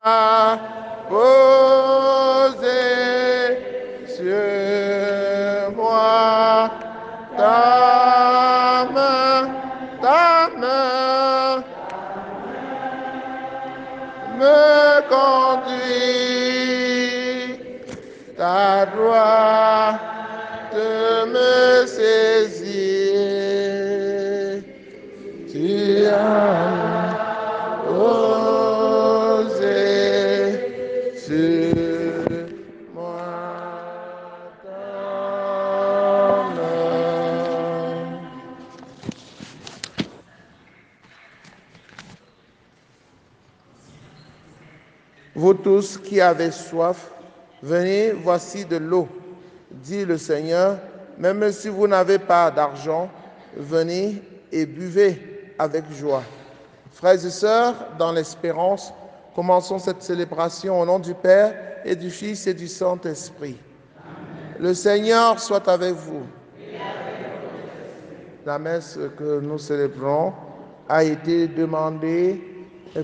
Posez sur moi ta main me conduit, ta droite me saisit. Tu as posé sur moi ta main. Vous tous qui avez soif, venez, voici de l'eau, dit le Seigneur. Même si vous n'avez pas d'argent, venez et buvez avec joie. Frères et sœurs, dans l'espérance, commençons cette célébration au nom du Père et du Fils et du Saint-Esprit. Le Seigneur soit avec vous. La messe que nous célébrons a été demandée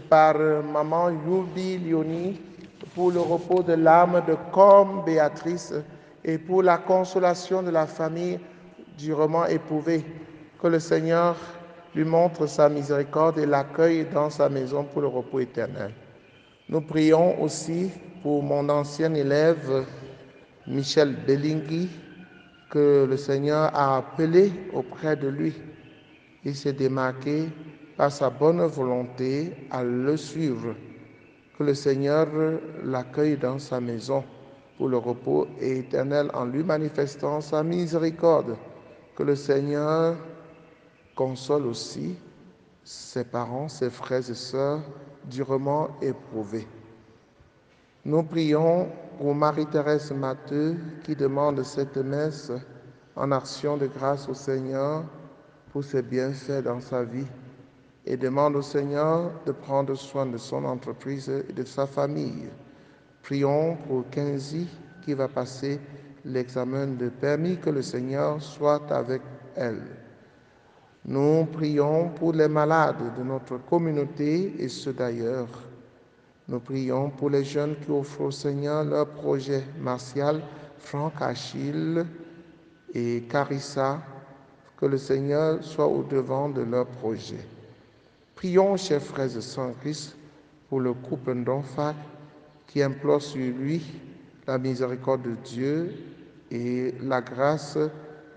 par maman Yubi Lioni pour le repos de l'âme de Com Béatrice et pour la consolation de la famille durement éprouvée. Que le Seigneur lui montre sa miséricorde et l'accueille dans sa maison pour le repos éternel. Nous prions aussi pour mon ancien élève Michel Bellingui, que le Seigneur a appelé auprès de lui. Il s'est démarqué par sa bonne volonté à le suivre. Que le Seigneur l'accueille dans sa maison pour le repos éternel en lui manifestant sa miséricorde. Que le Seigneur console aussi ses parents, ses frères et sœurs durement éprouvés. Nous prions pour Marie-Thérèse Matteux qui demande cette messe en action de grâce au Seigneur pour ses bienfaits dans sa vie et demande au Seigneur de prendre soin de son entreprise et de sa famille. Prions pour Kenzie qui va passer l'examen de permis, que le Seigneur soit avec elle. Nous prions pour les malades de notre communauté et ceux d'ailleurs. Nous prions pour les jeunes qui offrent au Seigneur leur projet. Martial, Franck, Achille et Carissa, que le Seigneur soit au devant de leur projet. Prions, chers frères et sœurs en Christ, pour le couple d'Onfac qui implore sur lui la miséricorde de Dieu et la grâce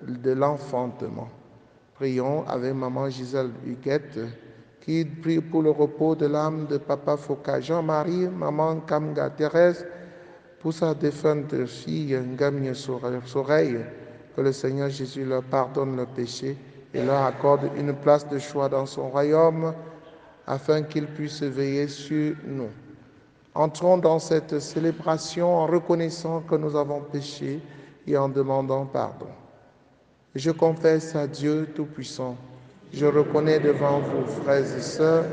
de l'enfantement. Prions avec maman Gisèle Huguette qui prie pour le repos de l'âme de papa Foucault Jean-Marie, maman Kamga Thérèse, pour sa défunte fille Ngamie Soreille, que le Seigneur Jésus leur pardonne leurs péchés et leur accorde une place de choix dans son royaume, afin qu'ils puissent veiller sur nous. Entrons dans cette célébration en reconnaissant que nous avons péché et en demandant pardon. Je confesse à Dieu Tout-Puissant, je reconnais devant vous, frères et sœurs,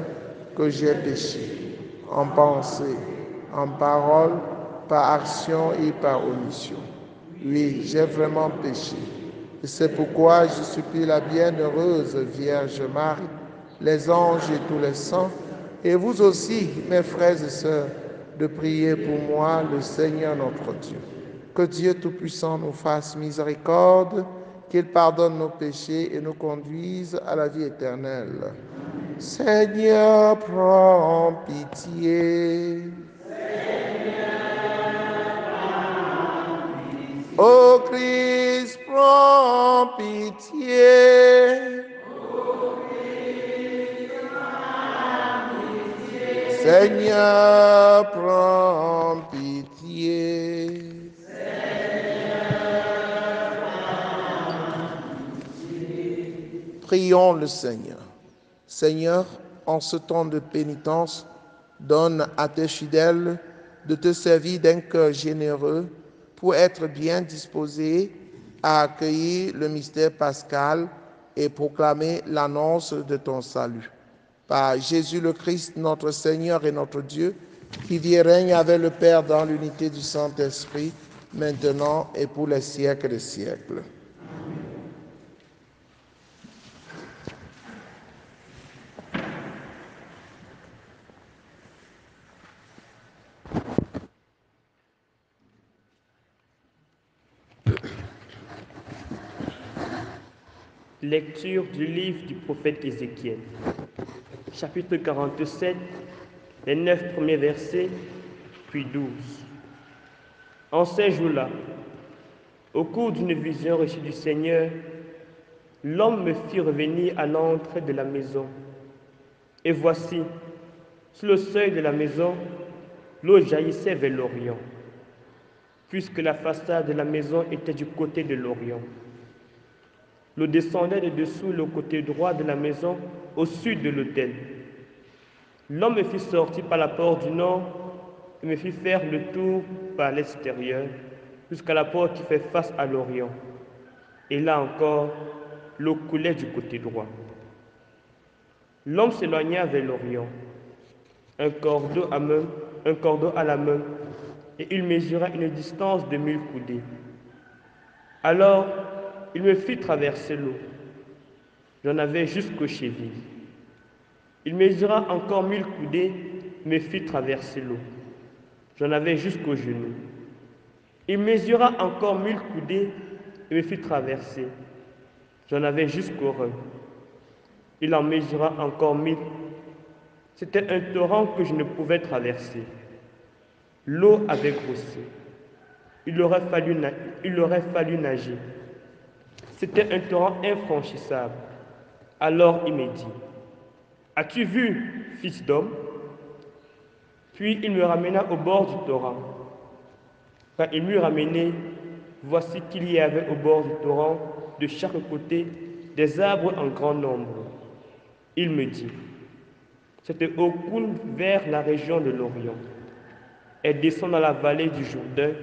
que j'ai péché en pensée, en parole, par action et par omission. Oui, j'ai vraiment péché. Et c'est pourquoi je supplie la bienheureuse Vierge Marie, les anges et tous les saints, et vous aussi, mes frères et sœurs, de prier pour moi, le Seigneur notre Dieu. Que Dieu Tout-Puissant nous fasse miséricorde, qu'il pardonne nos péchés et nous conduise à la vie éternelle. Seigneur, prends pitié. Ô Christ, prends pitié. Seigneur, prends pitié. Prions le Seigneur. Seigneur, en ce temps de pénitence, donne à tes fidèles de te servir d'un cœur généreux pour être bien disposés à accueillir le mystère pascal et proclamer l'annonce de ton salut. Par Jésus le Christ, notre Seigneur et notre Dieu, qui vit et règne avec le Père dans l'unité du Saint-Esprit, maintenant et pour les siècles des siècles. Lecture du livre du prophète Ézéchiel, chapitre 47, les 9 premiers versets, puis 12. En ces jours-là, au cours d'une vision reçue du Seigneur, l'homme me fit revenir à l'entrée de la maison. Et voici, sur le seuil de la maison, l'eau jaillissait vers l'Orient, puisque la façade de la maison était du côté de l'Orient. L'eau descendait de dessous le côté droit de la maison, au sud de l'autel. L'homme me fit sortir par la porte du nord et me fit faire le tour par l'extérieur, jusqu'à la porte qui fait face à l'Orient. Et là encore, l'eau coulait du côté droit. L'homme s'éloigna vers l'Orient, un cordeau à la main, et il mesura une distance de 1000 coudées. Alors, il me fit traverser l'eau. J'en avais jusqu'aux chevilles. Il mesura encore 1000 coudées, me fit traverser l'eau. J'en avais jusqu'aux genoux. Il mesura encore 1000 coudées et me fit traverser. J'en avais jusqu'aux reins. Il en mesura encore 1000. C'était un torrent que je ne pouvais traverser. L'eau avait grossi. Il aurait fallu nager. C'était un torrent infranchissable. Alors il me dit, « As-tu vu, fils d'homme ?» Puis il me ramena au bord du torrent. Quand il m'eut ramené, voici qu'il y avait au bord du torrent, de chaque côté, des arbres en grand nombre. Il me dit, « Cette eau coule vers la région de l'Orient. Elle descend dans la vallée du Jourdain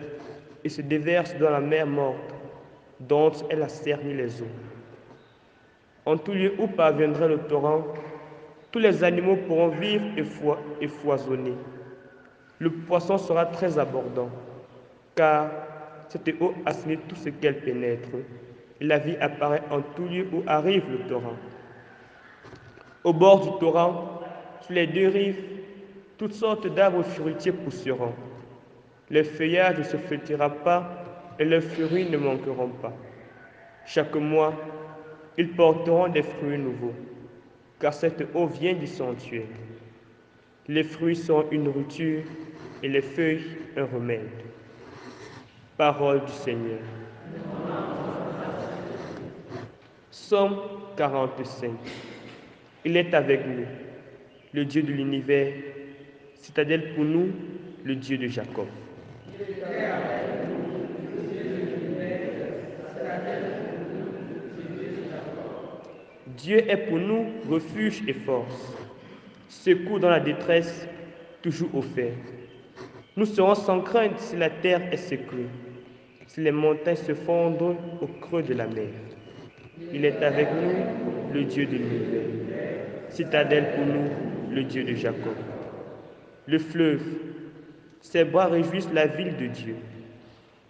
et se déverse dans la mer morte, dont elle a cerni les eaux. En tout lieu où parviendrait le torrent, tous les animaux pourront vivre et foisonner. Le poisson sera très abondant, car cette eau assainit tout ce qu'elle pénètre, et la vie apparaît en tout lieu où arrive le torrent. Au bord du torrent, sur les deux rives, toutes sortes d'arbres fruitiers pousseront. Les feuillages ne se flétrira pas et leurs fruits ne manqueront pas. Chaque mois, ils porteront des fruits nouveaux, car cette eau vient du sanctuaire. Les fruits sont une nourriture et les feuilles un remède. Parole du Seigneur. Psaume 45. Il est avec nous, le Dieu de l'univers, citadelle pour nous, le Dieu de Jacob. Dieu est pour nous refuge et force, secours dans la détresse, toujours offert. Nous serons sans crainte si la terre est secouée, si les montagnes se fondent au creux de la mer. Il est avec nous, le Dieu de l'univers, citadelle pour nous, le Dieu de Jacob. Le fleuve, ses bras réjouissent la ville de Dieu,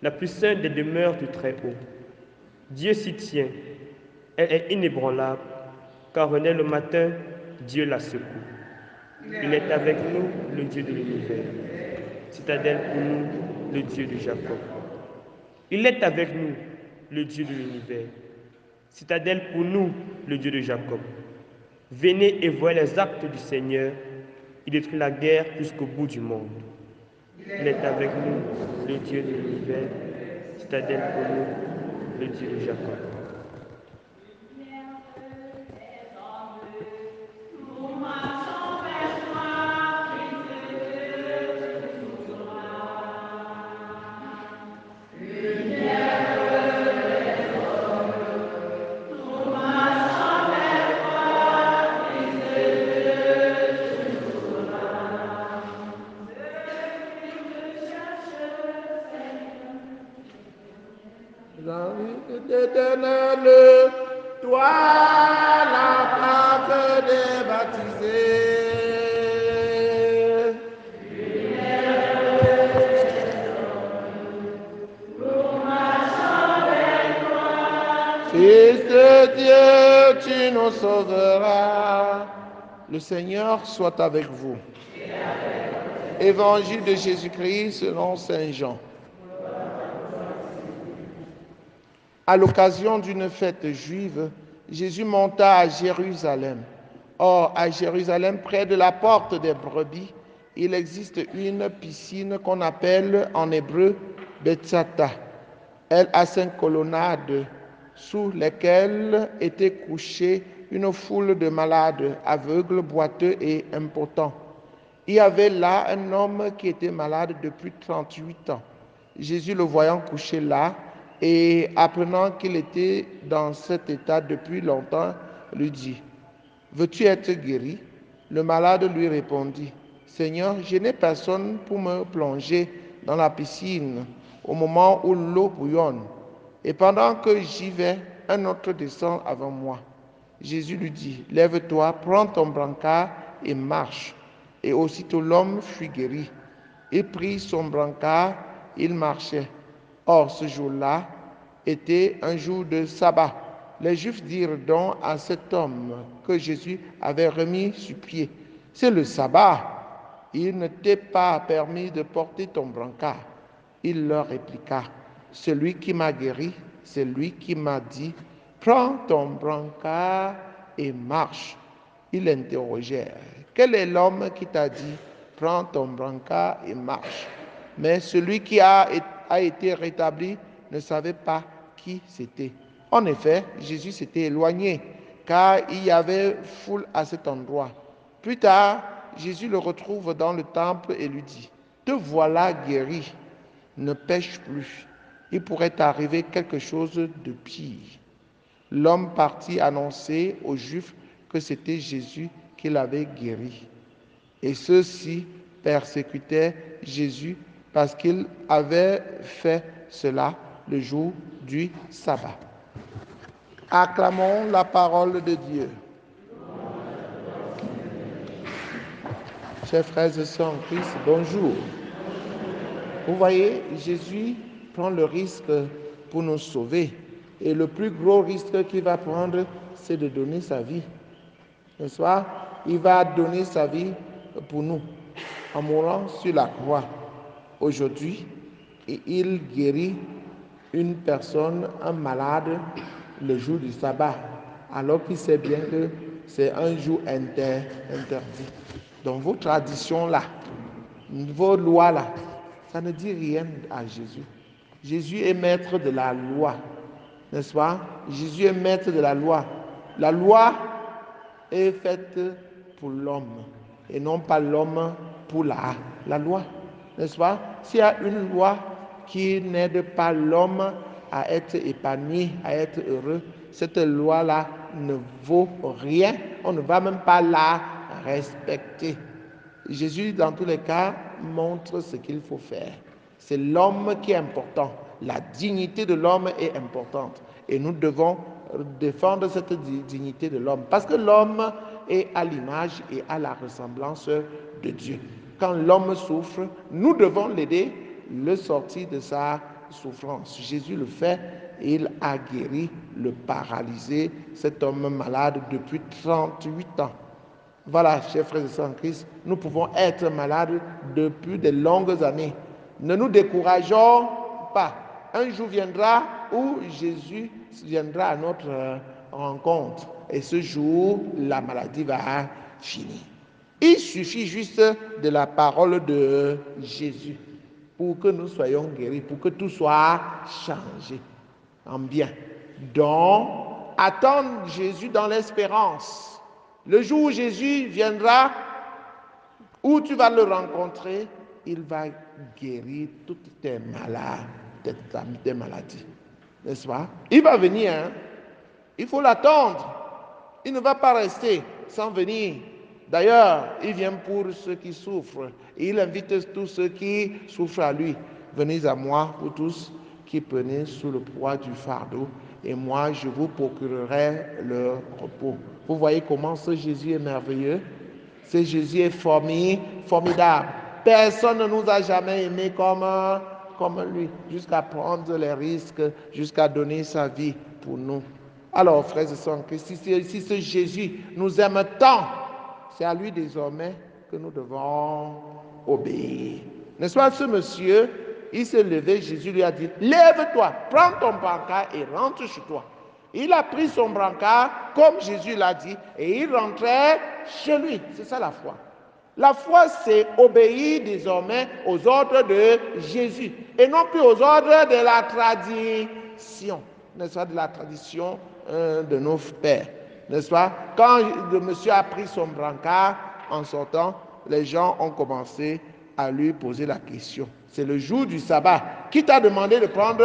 la plus sainte des demeures du Très-Haut. Dieu s'y tient, elle est inébranlable, quand renaît le matin, Dieu la secoue. Il est avec nous, le Dieu de l'univers, citadelle pour nous, le Dieu de Jacob. Il est avec nous, le Dieu de l'univers, citadelle pour nous, le Dieu de Jacob. Venez et voyez les actes du Seigneur, il détruit la guerre jusqu'au bout du monde. Il est avec nous, le Dieu de l'univers, citadelle pour nous, le Dieu de Jacob. Éternel, toi la plaque des baptisés. Fils de Dieu, tu nous sauveras. Le Seigneur soit avec vous. Évangile de Jésus-Christ selon saint Jean. À l'occasion d'une fête juive, Jésus monta à Jérusalem. Or, à Jérusalem, près de la porte des brebis, il existe une piscine qu'on appelle en hébreu Bethsata. Elle a 5 colonnades sous lesquelles était couchée une foule de malades, aveugles, boiteux et impotents. Il y avait là un homme qui était malade depuis 38 ans. Jésus, le voyant couché là, et apprenant qu'il était dans cet état depuis longtemps, lui dit, « Veux-tu être guéri ?» Le malade lui répondit, « Seigneur, je n'ai personne pour me plonger dans la piscine au moment où l'eau bouillonne. Et pendant que j'y vais, un autre descend avant moi. » Jésus lui dit, « Lève-toi, prends ton brancard et marche. » Et aussitôt l'homme fut guéri. Il prit son brancard, il marchait. Or, ce jour-là était un jour de sabbat. Les Juifs dirent donc à cet homme que Jésus avait remis sur pied, « C'est le sabbat. Il ne t'est pas permis de porter ton brancard. » Il leur répliqua, « Celui qui m'a guéri, c'est lui qui m'a dit, « Prends ton brancard et marche. » Ils l'interrogèrent, « Quel est l'homme qui t'a dit, « Prends ton brancard et marche » Mais celui qui a été rétabli ne savait pas qui c'était. En effet, Jésus s'était éloigné, car il y avait foule à cet endroit. Plus tard, Jésus le retrouve dans le temple et lui dit, « Te voilà guéri, ne pêche plus. Il pourrait t'arriver quelque chose de pire. » L'homme partit annoncer aux Juifs que c'était Jésus qui l'avait guéri. Et ceux-ci persécutaient Jésus parce qu'il avait fait cela le jour du sabbat. Acclamons la parole de Dieu. Chers frères et sœurs en Christ, bonjour. Vous voyez, Jésus prend le risque pour nous sauver. Et le plus gros risque qu'il va prendre, c'est de donner sa vie. N'est-ce pas? Il va donner sa vie pour nous, en mourant sur la croix. Aujourd'hui, il guérit une personne, un malade, le jour du sabbat, alors qu'il sait bien que c'est un jour interdit. Donc vos traditions là, vos lois là, ça ne dit rien à Jésus. Jésus est maître de la loi, n'est-ce pas? Jésus est maître de la loi. La loi est faite pour l'homme et non pas l'homme pour la loi, n'est-ce pas? S'il y a une loi qui n'aide pas l'homme à être épanoui, à être heureux, cette loi-là ne vaut rien. On ne va même pas la respecter. Jésus, dans tous les cas, montre ce qu'il faut faire. C'est l'homme qui est important. La dignité de l'homme est importante. Et nous devons défendre cette dignité de l'homme. Parce que l'homme est à l'image et à la ressemblance de Dieu. Quand l'homme souffre, nous devons l'aider, le sortir de sa souffrance. Jésus le fait. Il a guéri le paralysé, cet homme malade depuis 38 ans. Voilà, chers frères et sœurs en Christ, nous pouvons être malades depuis de longues années. Ne nous décourageons pas. Un jour viendra où Jésus viendra à notre rencontre. Et ce jour, la maladie va finir. Il suffit juste de la parole de Jésus pour que nous soyons guéris, pour que tout soit changé en bien. Donc, attends Jésus dans l'espérance. Le jour où Jésus viendra, où tu vas le rencontrer, il va guérir toutes tes maladies. N'est-ce pas? Il va venir, hein? Il faut l'attendre. Il ne va pas rester sans venir. D'ailleurs, il vient pour ceux qui souffrent. Et il invite tous ceux qui souffrent à lui. Venez à moi, vous tous qui prenez sous le poids du fardeau, et moi je vous procurerai le repos. Vous voyez comment ce Jésus est merveilleux? Ce Jésus est formidable. Personne ne nous a jamais aimés comme lui, jusqu'à prendre les risques, jusqu'à donner sa vie pour nous. Alors, frères et sœurs, si ce Jésus nous aime tant, c'est à lui désormais que nous devons obéir. N'est-ce pas, ce monsieur, il s'est levé, Jésus lui a dit, lève-toi, prends ton brancard et rentre chez toi. Il a pris son brancard, comme Jésus l'a dit, et il rentrait chez lui. C'est ça la foi. La foi, c'est obéir désormais aux ordres de Jésus et non plus aux ordres de la tradition, n'est-ce pas, de la tradition de nos pères, n'est-ce pas? Quand le monsieur a pris son brancard en sortant, les gens ont commencé à lui poser la question. C'est le jour du sabbat. Qui t'a demandé de prendre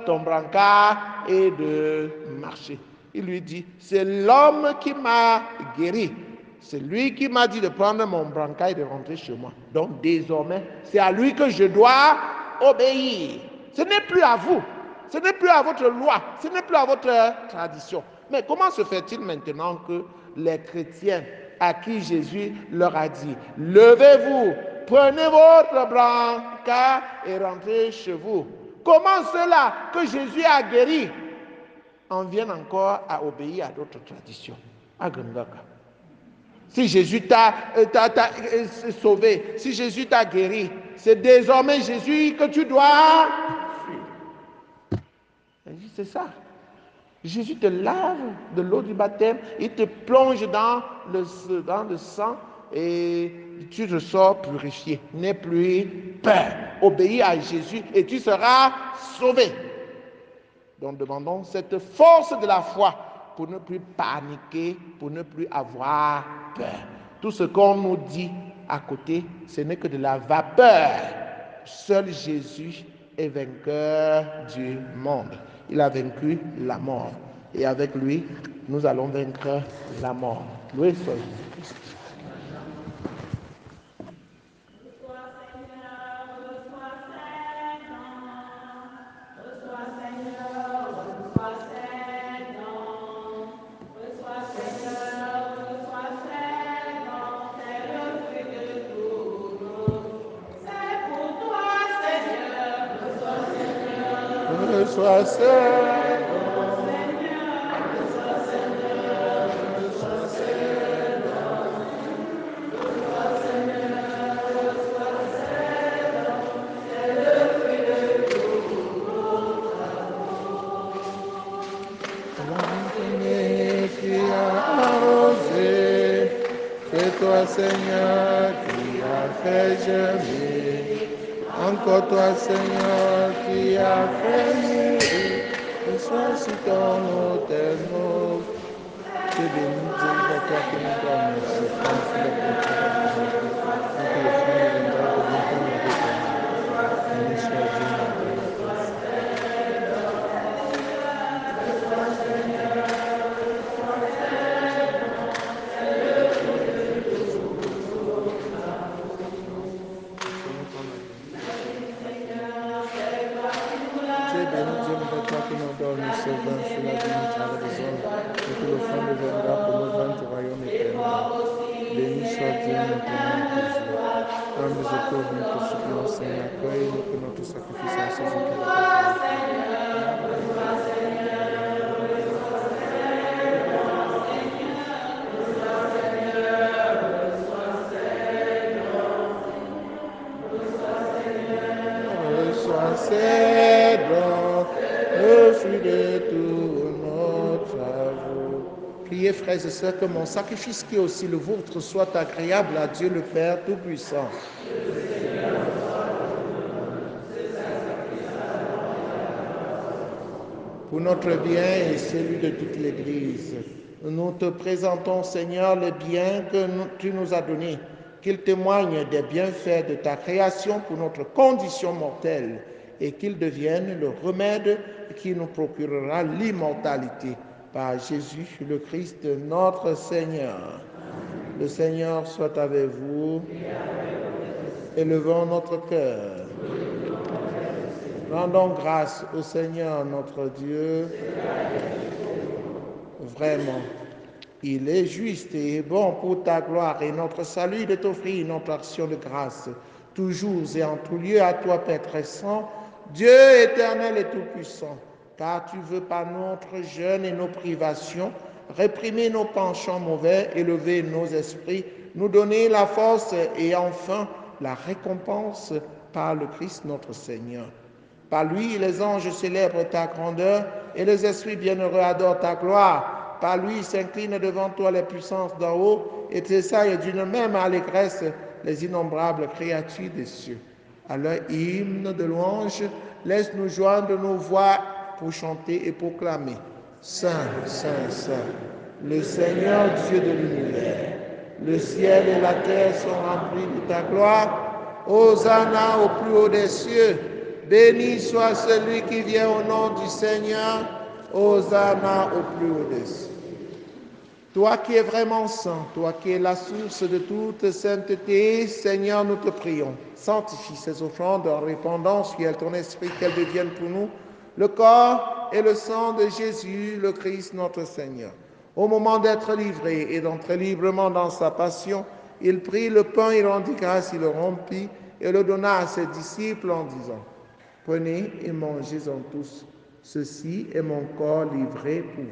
ton brancard et de marcher? Il lui dit, c'est l'homme qui m'a guéri. C'est lui qui m'a dit de prendre mon brancard et de rentrer chez moi. Donc désormais, c'est à lui que je dois obéir. Ce n'est plus à vous. Ce n'est plus à votre loi. Ce n'est plus à votre tradition. Mais comment se fait-il maintenant que les chrétiens à qui Jésus leur a dit, levez-vous, prenez votre brancard et rentrez chez vous. Comment ceux-là que Jésus a guéris en viennent encore à obéir à d'autres traditions? Si Jésus t'a sauvé, si Jésus t'a guéri, c'est désormais Jésus que tu dois suivre. C'est ça. Jésus te lave de l'eau du baptême, il te plonge dans le sang et tu ressors purifié. N'aie plus peur. Obéis à Jésus et tu seras sauvé. Donc demandons cette force de la foi pour ne plus paniquer, pour ne plus avoir peur. Tout ce qu'on nous dit à côté, ce n'est que de la vapeur. Seul Jésus est vainqueur du monde. Il a vaincu la mort. Et avec lui, nous allons vaincre la mort. Loué soit Jésus. Sois Seigneur, qui a arrosé, c'est toi Seigneur qui a fait germer, encore toi Seigneur qui a fait mûrir, que soit sur ton autel nous. Tu es béni, Dieu, de toi qui nous donne ce pain sur le péché, et que le fruit viendra de bientôt nous déterminer. Béni soit Dieu, notre Père. Qui nous donne ce vin sur la dignité des hommes, et que le fond deviendra pour nous vaincre du royaume éternel. Béni soit Dieu maintenant et toujours. Dans les épreuves, nous te supplions, Seigneur, accueille-nous que notre sacrifice à Jésus qui est Reçois ces dons, le fruit de tout notre travail. Priez, frères et sœurs, que mon sacrifice qui est aussi le vôtre soit agréable à Dieu le Père Tout-Puissant. Pour notre bien et celui de toute l'Église, nous te présentons, Seigneur, le bien que tu nous as donné, qu'il témoigne des bienfaits de ta création pour notre condition mortelle et qu'il devienne le remède qui nous procurera l'immortalité. Par Jésus le Christ, notre Seigneur. Le Seigneur soit avec vous. Élevons notre cœur. Rendons grâce au Seigneur notre Dieu. Vraiment, il est juste et bon pour ta gloire et notre salut de t'offrir notre action de grâce, toujours et en tout lieu à toi, Père très saint, Dieu éternel et tout-puissant, car tu veux par notre jeûne et nos privations réprimer nos penchants mauvais, élever nos esprits, nous donner la force et enfin la récompense par le Christ notre Seigneur. Par lui, les anges célèbrent ta grandeur et les esprits bienheureux adorent ta gloire. Par lui s'inclinent devant toi les puissances d'en haut et tressaillent d'une même allégresse les innombrables créatures des cieux. À leur hymne de louange, laisse-nous joindre nos voix pour chanter et proclamer. Saint, Saint, Saint, le Seigneur Dieu de l'univers. Le ciel et la terre sont remplis de ta gloire. Hosanna au plus haut des cieux. Béni soit celui qui vient au nom du Seigneur. Hosanna au plus haut des cieux. Toi qui es vraiment saint, toi qui es la source de toute sainteté, Seigneur, nous te prions. Sanctifie ces offrandes en répandant sur elles ton esprit, qu'elles deviennent pour nous le corps et le sang de Jésus, le Christ, notre Seigneur. Au moment d'être livré et d'entrer librement dans sa passion, il prit le pain, il rendit grâce, il le rompit et le donna à ses disciples en disant, « Prenez et mangez-en tous, ceci est mon corps livré pour vous. »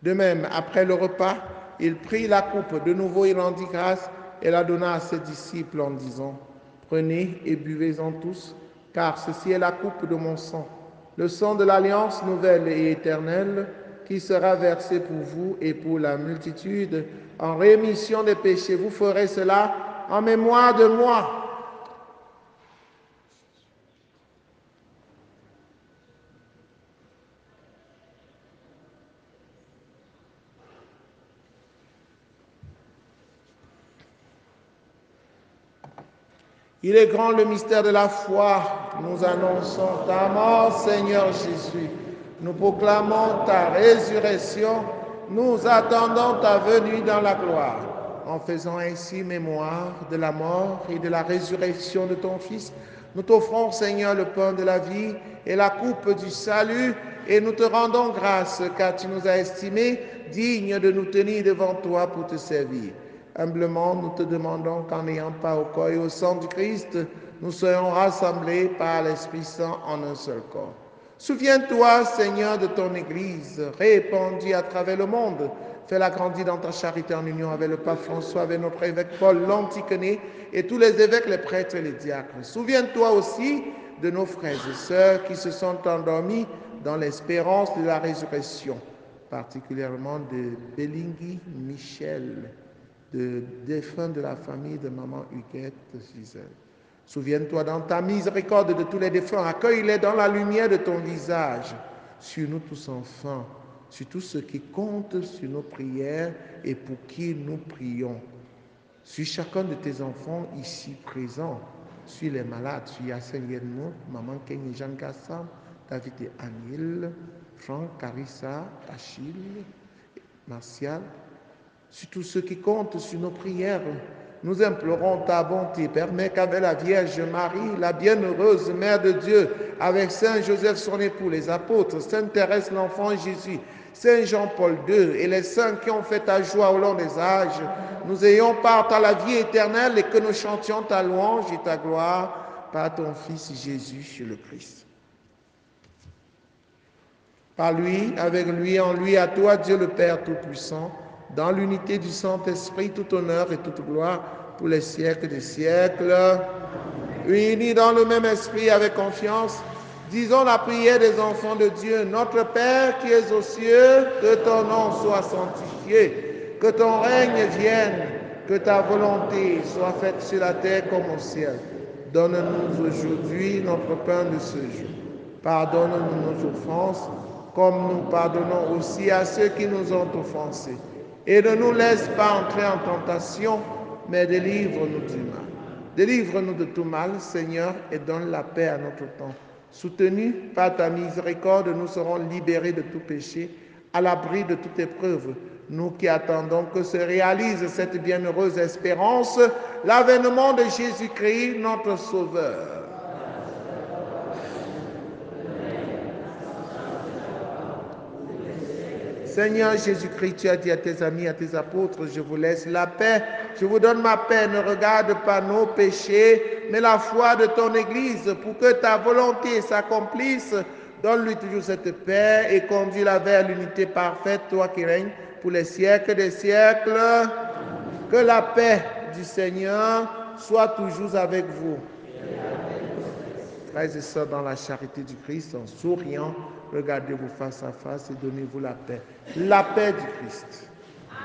De même, après le repas, il prit la coupe. De nouveau, il rendit grâce et la donna à ses disciples en disant, « Prenez et buvez-en tous, car ceci est la coupe de mon sang, le sang de l'alliance nouvelle et éternelle, qui sera versé pour vous et pour la multitude en rémission des péchés. Vous ferez cela en mémoire de moi. » Il est grand le mystère de la foi. Nous annonçons ta mort, Seigneur Jésus. Nous proclamons ta résurrection. Nous attendons ta venue dans la gloire. En faisant ainsi mémoire de la mort et de la résurrection de ton Fils, nous t'offrons, Seigneur, le pain de la vie et la coupe du salut, et nous te rendons grâce, car tu nous as estimés dignes de nous tenir devant toi pour te servir. Humblement, nous te demandons qu'en n'ayant pas au corps et au sang du Christ, nous soyons rassemblés par l'Esprit Saint en un seul corps. Souviens-toi, Seigneur, de ton Église, répandue à travers le monde. Fais-la grandir dans ta charité en union avec le pape François, avec notre évêque Paul l'Antiquené et tous les évêques, les prêtres et les diacres. Souviens-toi aussi de nos frères et sœurs qui se sont endormis dans l'espérance de la résurrection, particulièrement de Bélingui Michel, de défunts de la famille de maman Huguette Gisèle. Souviens-toi dans ta miséricorde de tous les défunts, accueille-les dans la lumière de ton visage, sur nous tous enfants, sur tous ceux qui comptent sur nos prières et pour qui nous prions, sur chacun de tes enfants ici présents, sur les malades, sur Yassel Yenmo, maman Kenny Jean Gassam, David et Anil, Franck, Carissa, Achille, Martial, sur tous ceux qui comptent sur nos prières. Nous implorons ta bonté. Permets qu'avec la Vierge Marie, la bienheureuse Mère de Dieu, avec Saint Joseph son époux, les apôtres, Sainte Thérèse l'enfant Jésus, Saint Jean-Paul II et les saints qui ont fait ta joie au long des âges, nous ayons part à la vie éternelle et que nous chantions ta louange et ta gloire par ton Fils Jésus le Christ. Par lui, avec lui, en lui, à toi, Dieu le Père Tout-Puissant, dans l'unité du Saint-Esprit, tout honneur et toute gloire pour les siècles des siècles. Unis dans le même esprit avec confiance, disons la prière des enfants de Dieu. Notre Père qui es aux cieux, que ton nom soit sanctifié, que ton règne vienne, que ta volonté soit faite sur la terre comme au ciel. Donne-nous aujourd'hui notre pain de ce jour. Pardonne-nous nos offenses, comme nous pardonnons aussi à ceux qui nous ont offensés. Et ne nous laisse pas entrer en tentation, mais délivre-nous du mal. Délivre-nous de tout mal, Seigneur, et donne la paix à notre temps. Soutenus par ta miséricorde, nous serons libérés de tout péché, à l'abri de toute épreuve. Nous qui attendons que se réalise cette bienheureuse espérance, l'avènement de Jésus-Christ, notre Sauveur. Seigneur Jésus-Christ, tu as dit à tes amis, à tes apôtres, je vous laisse la paix, je vous donne ma paix, ne regarde pas nos péchés, mais la foi de ton Église, pour que ta volonté s'accomplisse. Donne-lui toujours cette paix et conduis-la vers l'unité parfaite, toi qui règnes pour les siècles des siècles. Que la paix du Seigneur soit toujours avec vous. Frères et sœurs, dans la charité du Christ, en souriant, regardez-vous face à face et donnez-vous la paix. La paix du Christ. La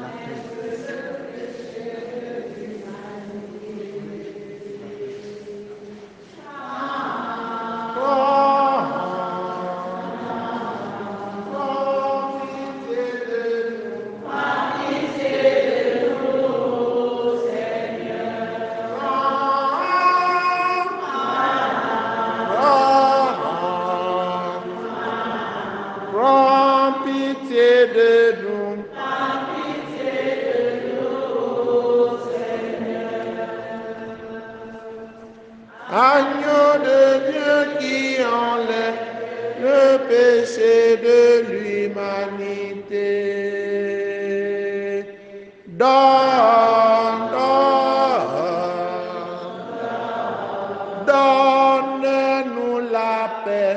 paix du Christ. Prends pitié de nous. Agneau de Dieu qui enlève le péché de l'humanité. Donne-nous la paix.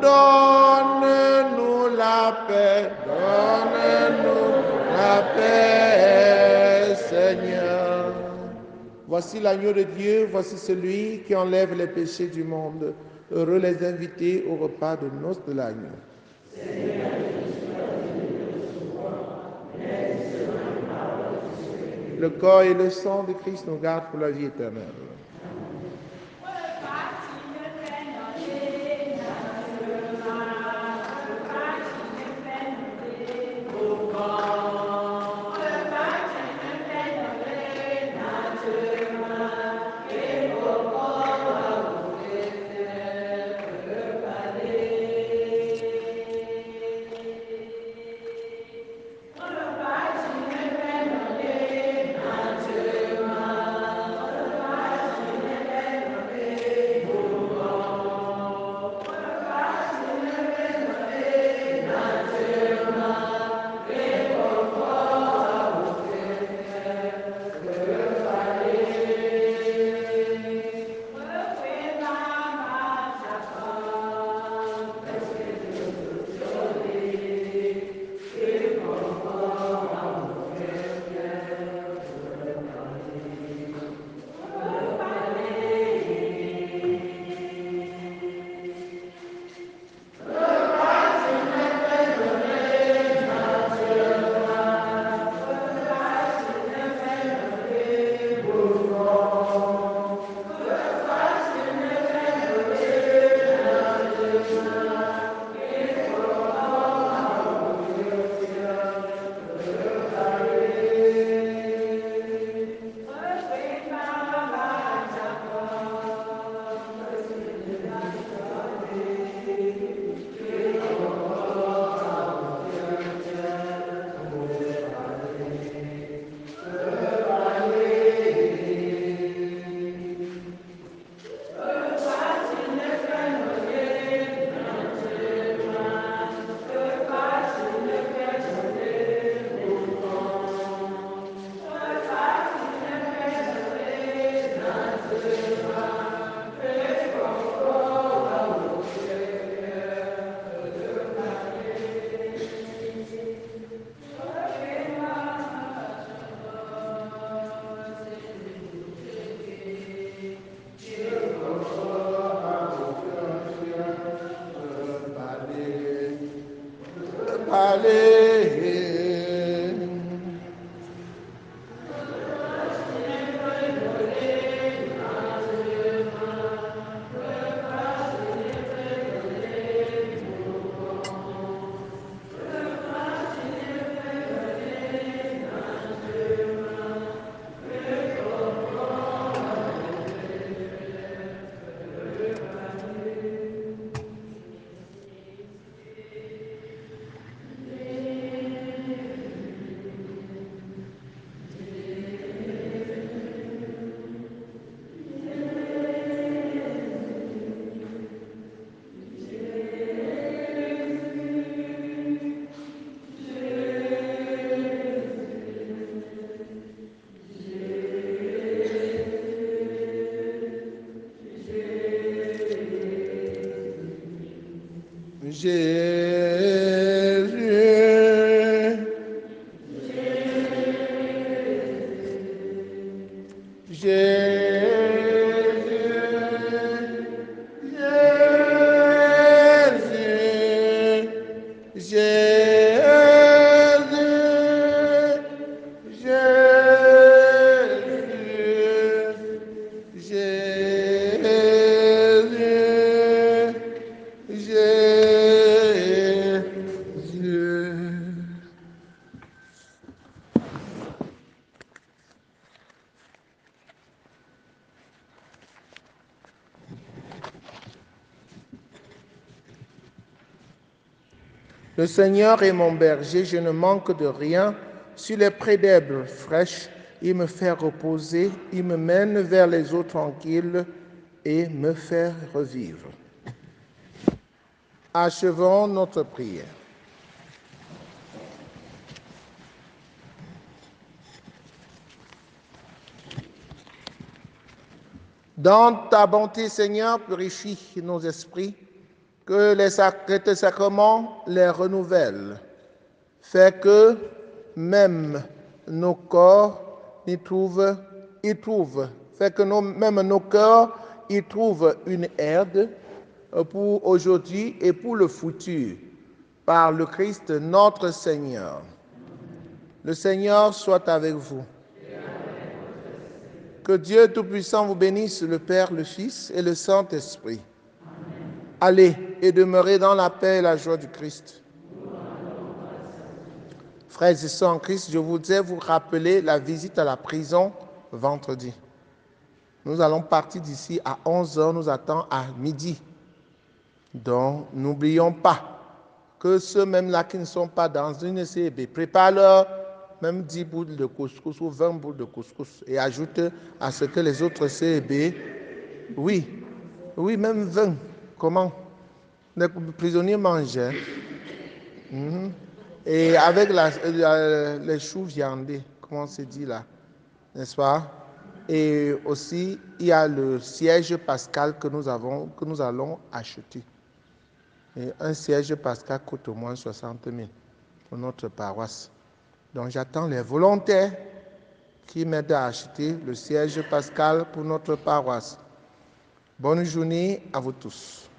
Donne-nous la paix, donne-nous la paix, Seigneur. Voici l'agneau de Dieu, voici celui qui enlève les péchés du monde. Heureux les invités au repas de noces de l'agneau. Le corps et le sang de Christ nous gardent pour la vie éternelle. Le Seigneur est mon berger, je ne manque de rien. Sur les prés d'herbes fraîches, il me fait reposer, il me mène vers les eaux tranquilles et me fait revivre. Achevons notre prière. Dans ta bonté, Seigneur, purifie nos esprits, que tes sacrements les renouvellent. Fais que même nos corps y trouvent, même nos cœurs y trouvent une aide pour aujourd'hui et pour le futur, par le Christ notre Seigneur. Le Seigneur soit avec vous. Que Dieu Tout-Puissant vous bénisse, le Père, le Fils et le Saint-Esprit. Allez et demeurez dans la paix et la joie du Christ. Frères et sœurs en Christ, je voudrais vous rappeler la visite à la prison vendredi. Nous allons partir d'ici à 11h, nous attend à midi. Donc, n'oublions pas que ceux mêmes-là qui ne sont pas dans une CEB, préparent-leur même 10 boules de couscous ou 20 boules de couscous et ajoutent à ce que les autres CEB, oui, même 20. Comment? Les prisonniers mangeaient. Et avec les choux viandés, comment on se dit là, n'est-ce pas? Et aussi, il y a le siège pascal que nous allons acheter. Et un siège pascal coûte au moins 60 000 pour notre paroisse. Donc j'attends les volontaires qui m'aident à acheter le siège pascal pour notre paroisse. Bonne journée à vous tous.